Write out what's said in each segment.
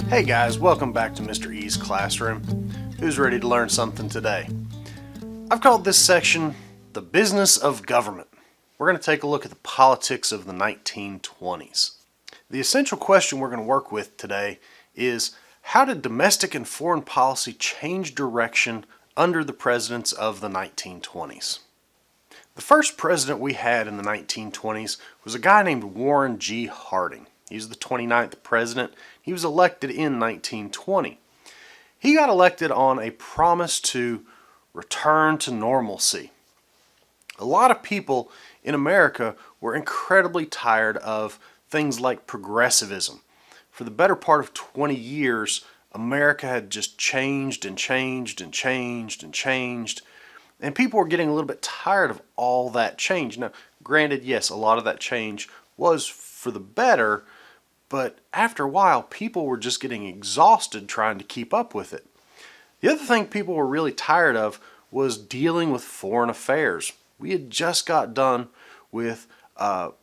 Hey guys, welcome back to Mr. E's Classroom. Who's ready to learn something today? I've called this section The Business of Government. We're going to take a look at the politics of the 1920s. The essential question we're going to work with today is, how did domestic and foreign policy change direction under the presidents of the 1920s? The first president we had in the 1920s was a guy named Warren G. Harding. He was the 29th president. He was elected in 1920. He got elected on a promise to return to normalcy. A lot of people in America were incredibly tired of things like progressivism. For the better part of 20 years, America had just changed and changed and changed and changed. And people were getting a little bit tired of all that change. Now, granted, yes, a lot of that change was for the better, but after a while, people were just getting exhausted trying to keep up with it. The other thing people were really tired of was dealing with foreign affairs. We had just got done with about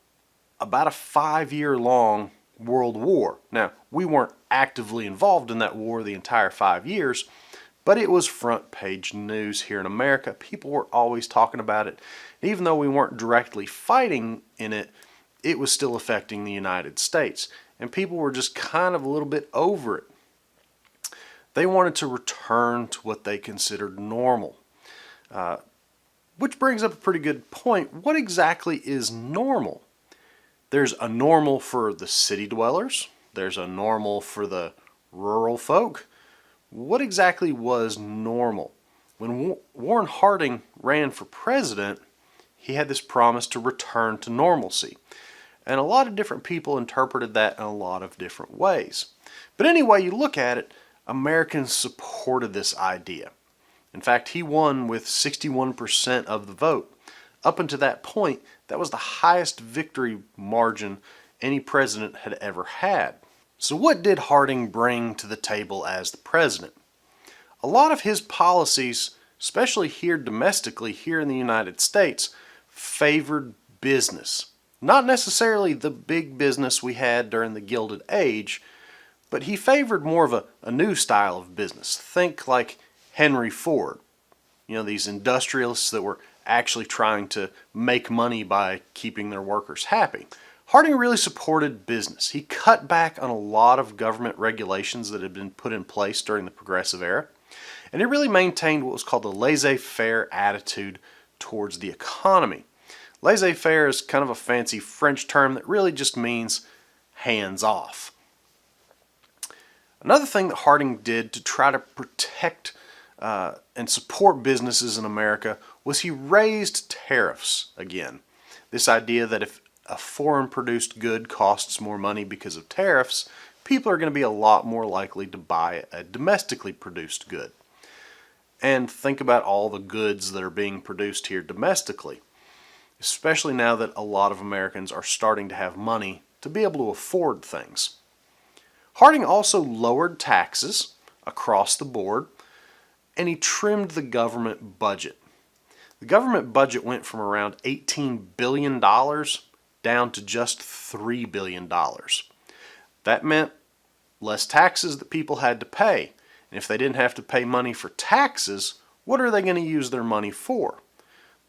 a 5-year-long World War. Now, we weren't actively involved in that war the entire 5 years, but it was front page news here in America. People were always talking about it. Even though we weren't directly fighting in it, it was still affecting the United States. And people were just kind of a little bit over it. They wanted to return to what they considered normal. Which brings up a pretty good point. What exactly is normal? There's a normal for the city dwellers. There's a normal for the rural folk. What exactly was normal? When Warren Harding ran for president, he had this promise to return to normalcy. And a lot of different people interpreted that in a lot of different ways. But anyway you look at it, Americans supported this idea. In fact, he won with 61% of the vote. Up until that point, that was the highest victory margin any president had ever had. So what did Harding bring to the table as the president? A lot of his policies, especially here domestically, here in the United States, favored business. Not necessarily the big business we had during the Gilded Age, but he favored more of a new style of business. Think like Henry Ford. You know, these industrialists that were actually trying to make money by keeping their workers happy. Harding really supported business. He cut back on a lot of government regulations that had been put in place during the Progressive era, and he really maintained what was called a laissez-faire attitude towards the economy. Laissez-faire is kind of a fancy French term that really just means hands off. Another thing that Harding did to try to protect and support businesses in America was he raised tariffs again. This idea that if a foreign produced good costs more money because of tariffs, people are going to be a lot more likely to buy a domestically produced good. And think about all the goods that are being produced here domestically, especially now that a lot of Americans are starting to have money to be able to afford things. Harding also lowered taxes across the board, and he trimmed the government budget. The government budget went from around $18 billion down to just $3 billion. That meant less taxes that people had to pay. And if they didn't have to pay money for taxes, what are they going to use their money for?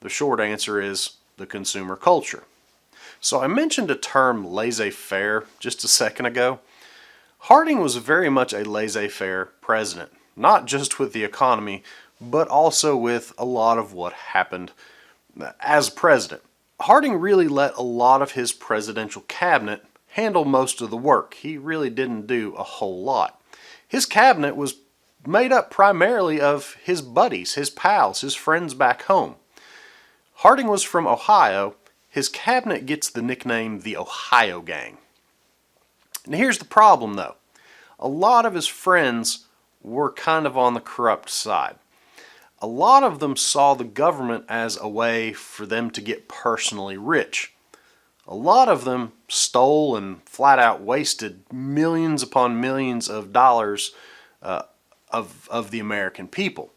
The short answer is the consumer culture. So I mentioned a term laissez-faire just a second ago. Harding was very much a laissez-faire president, not just with the economy, but also with a lot of what happened as president. Harding really let a lot of his presidential cabinet handle most of the work. He really didn't do a whole lot. His cabinet was made up primarily of his buddies, his pals, his friends back home. Harding was from Ohio. His cabinet gets the nickname the Ohio Gang. And here's the problem though. A lot of his friends were kind of on the corrupt side. A lot of them saw the government as a way for them to get personally rich. A lot of them stole and flat out wasted millions upon millions of dollars of the American people.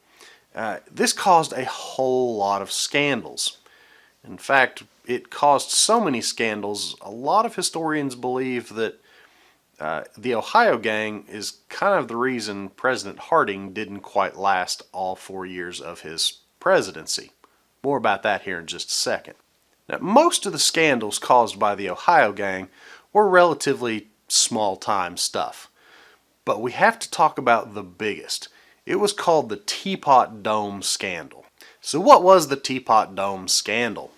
This caused a whole lot of scandals. In fact, it caused so many scandals, a lot of historians believe that The Ohio gang is kind of the reason President Harding didn't quite last all 4 years of his presidency. More about that here in just a second. Now, most of the scandals caused by the Ohio gang were relatively small-time stuff. But we have to talk about the biggest. It was called the Teapot Dome scandal. So what was the Teapot Dome scandal?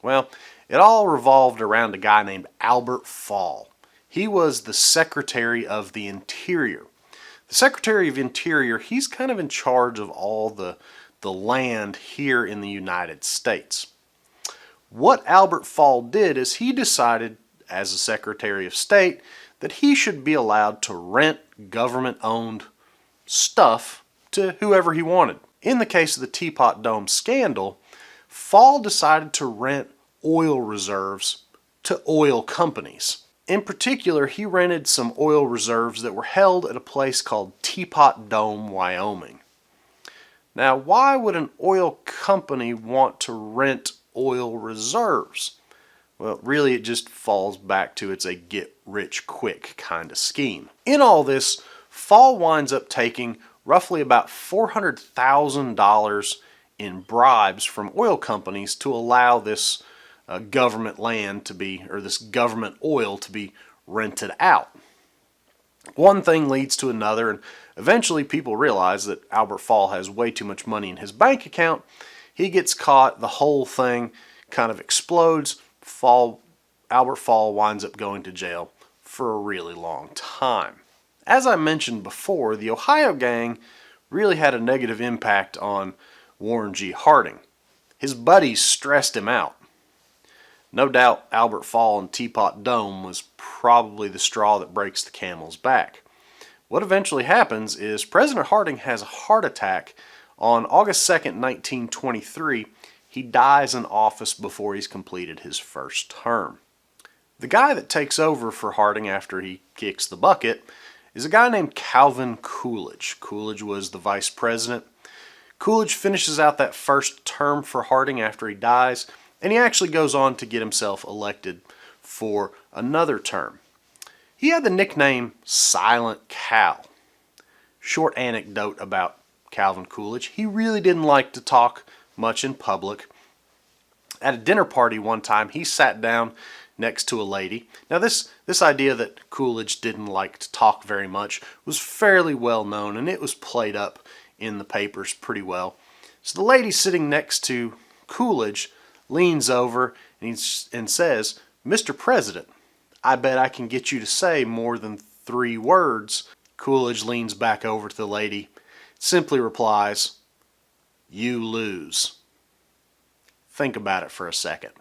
Well, it all revolved around a guy named Albert Fall. He was the Secretary of the Interior. The Secretary of Interior, he's kind of in charge of all the land here in the United States. What Albert Fall did is he decided, as a Secretary of State, that he should be allowed to rent government-owned stuff to whoever he wanted. In the case of the Teapot Dome scandal, Fall decided to rent oil reserves to oil companies. In particular, he rented some oil reserves that were held at a place called Teapot Dome, Wyoming. Now, why would an oil company want to rent oil reserves? Well, really it just falls back to it's a get-rich-quick kind of scheme. In all this, Fall winds up taking roughly about $400,000 in bribes from oil companies to allow this government land to be, or this government oil to be rented out. One thing leads to another, and eventually people realize that Albert Fall has way too much money in his bank account. He gets caught, the whole thing kind of explodes. Albert Fall winds up going to jail for a really long time. As I mentioned before, the Ohio gang really had a negative impact on Warren G. Harding. His buddies stressed him out. No doubt Albert Fall and Teapot Dome was probably the straw that breaks the camel's back. What eventually happens is President Harding has a heart attack on August 2nd, 1923. He dies in office before he's completed his first term. The guy that takes over for Harding after he kicks the bucket is a guy named Calvin Coolidge. Coolidge was the vice president. Coolidge finishes out that first term for Harding after he dies, and he actually goes on to get himself elected for another term. He had the nickname Silent Cal. Short anecdote about Calvin Coolidge. He really didn't like to talk much in public. At a dinner party one time, he sat down next to a lady. Now this idea that Coolidge didn't like to talk very much was fairly well known, and it was played up in the papers pretty well. So the lady sitting next to Coolidge leans over and says, "Mr. President, I bet I can get you to say more than 3 words." Coolidge leans back over to the lady, simply replies, "You lose." Think about it for a second.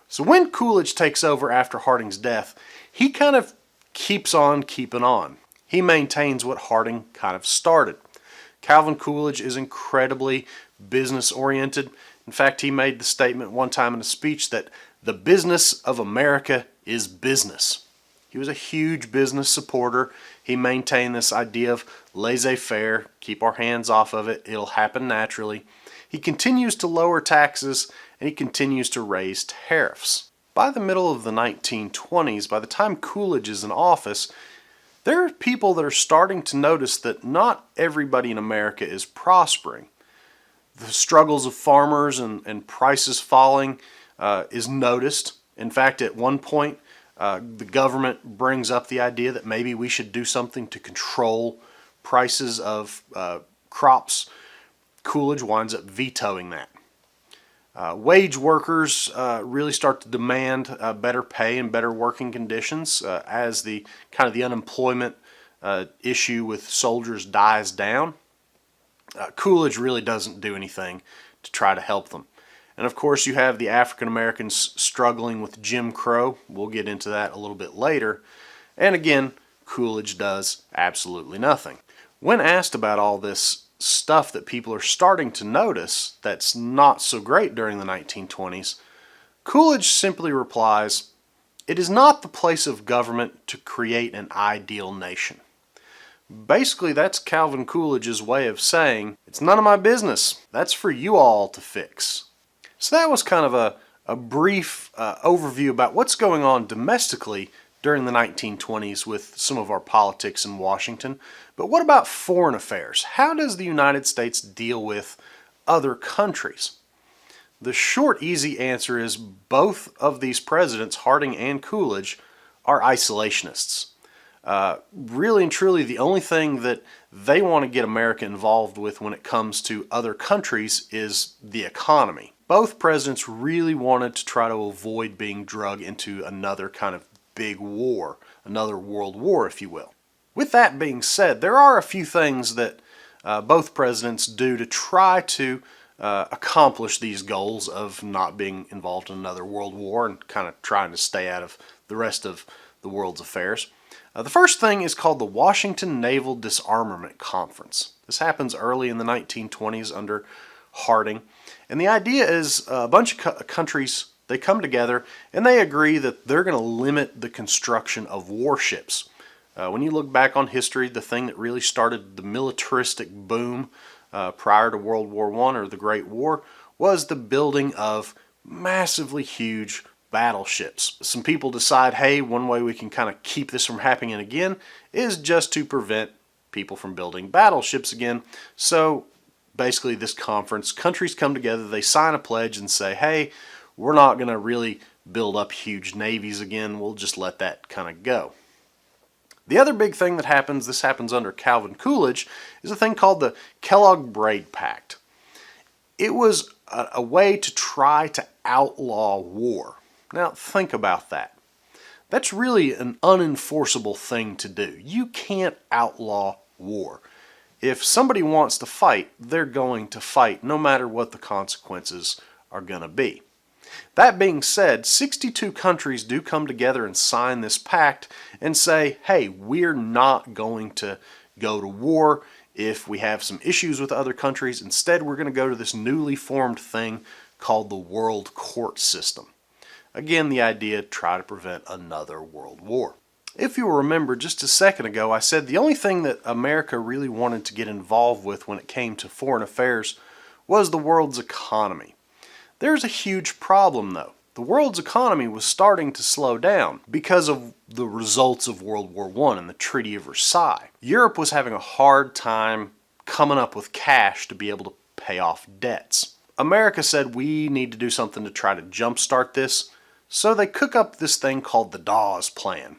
So when Coolidge takes over after Harding's death, he kind of keeps on keeping on. He maintains what Harding kind of started. Calvin Coolidge is incredibly business-oriented. In fact, he made the statement one time in a speech that the business of America is business. He was a huge business supporter. He maintained this idea of laissez-faire, keep our hands off of it, it'll happen naturally. He continues to lower taxes, and he continues to raise tariffs. By the middle of the 1920s, by the time Coolidge is in office, there are people that are starting to notice that not everybody in America is prospering. The struggles of farmers and prices falling is noticed. In fact, at one point, the government brings up the idea that maybe we should do something to control prices of crops. Coolidge winds up vetoing that. Wage workers really start to demand better pay and better working conditions as the unemployment issue with soldiers dies down. Coolidge really doesn't do anything to try to help them. And of course you have the African Americans struggling with Jim Crow. We'll get into that a little bit later. And again, Coolidge does absolutely nothing. When asked about all this stuff that people are starting to notice that's not so great during the 1920s, Coolidge simply replies, "It is not the place of government to create an ideal nation." Basically, that's Calvin Coolidge's way of saying, it's none of my business. That's for you all to fix. So that was kind of a brief overview about what's going on domestically during the 1920s with some of our politics in Washington. But what about foreign affairs? How does the United States deal with other countries? The short, easy answer is both of these presidents, Harding and Coolidge, are isolationists. Really and truly, the only thing that they want to get America involved with when it comes to other countries is the economy. Both presidents really wanted to try to avoid being dragged into another kind of big war, another world war, if you will. With that being said, there are a few things that both presidents do to try to accomplish these goals of not being involved in another world war and kind of trying to stay out of the rest of the world's affairs. The first thing is called the Washington Naval Disarmament Conference. This happens early in the 1920s under Harding. And the idea is a bunch of countries, they come together and they agree that they're going to limit the construction of warships. When you look back on history, the thing that really started the militaristic boom prior to World War I or the Great War was the building of massively huge battleships. Some people decide, hey, one way we can kind of keep this from happening again is just to prevent people from building battleships again. So basically this conference, countries come together, they sign a pledge and say, hey, we're not going to really build up huge navies again, we'll just let that kind of go. The other big thing that happens, this happens under Calvin Coolidge, is a thing called the Kellogg-Briand Pact. It was a way to try to outlaw war. Now think about that. That's really an unenforceable thing to do. You can't outlaw war. If somebody wants to fight, they're going to fight no matter what the consequences are going to be. That being said, 62 countries do come together and sign this pact and say, hey, we're not going to go to war if we have some issues with other countries. Instead, we're going to go to this newly formed thing called the World Court System. Again, the idea, try to prevent another world war. If you will remember, just a second ago, I said the only thing that America really wanted to get involved with when it came to foreign affairs was the world's economy. There's a huge problem, though. The world's economy was starting to slow down because of the results of World War I and the Treaty of Versailles. Europe was having a hard time coming up with cash to be able to pay off debts. America said we need to do something to try to jumpstart this. So they cook up this thing called the Dawes Plan.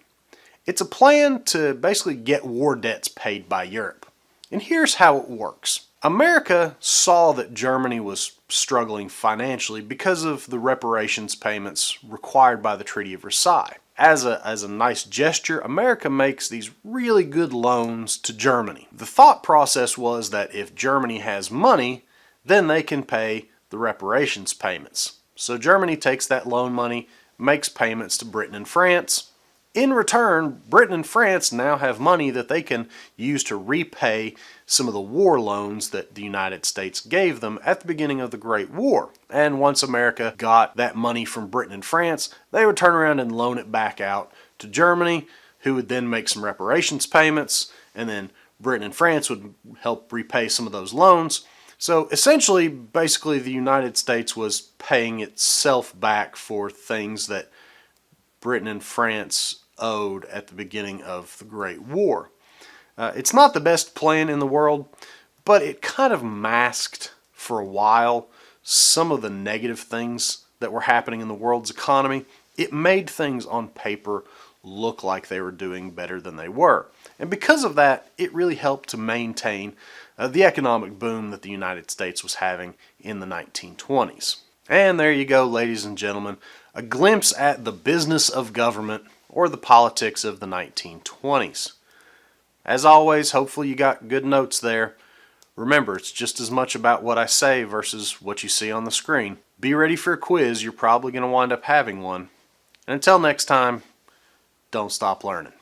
It's a plan to basically get war debts paid by Europe. And here's how it works. America saw that Germany was struggling financially because of the reparations payments required by the Treaty of Versailles. As a nice gesture, America makes these really good loans to Germany. The thought process was that if Germany has money, then they can pay the reparations payments. So Germany takes that loan money, makes payments to Britain and France. In return, Britain and France now have money that they can use to repay some of the war loans that the United States gave them at the beginning of the Great War. And once America got that money from Britain and France, they would turn around and loan it back out to Germany, who would then make some reparations payments, and then Britain and France would help repay some of those loans. So essentially, basically, the United States was paying itself back for things that Britain and France owed at the beginning of the Great War. It's not the best plan in the world, but it kind of masked for a while some of the negative things that were happening in the world's economy. It made things on paper look like they were doing better than they were. And because of that, it really helped to maintain the economic boom that the United States was having in the 1920s. And there you go, ladies and gentlemen, a glimpse at the business of government, or the politics of the 1920s. As always, hopefully you got good notes there. Remember, it's just as much about what I say versus what you see on the screen. Be ready for a quiz, you're probably going to wind up having one. And until next time, don't stop learning.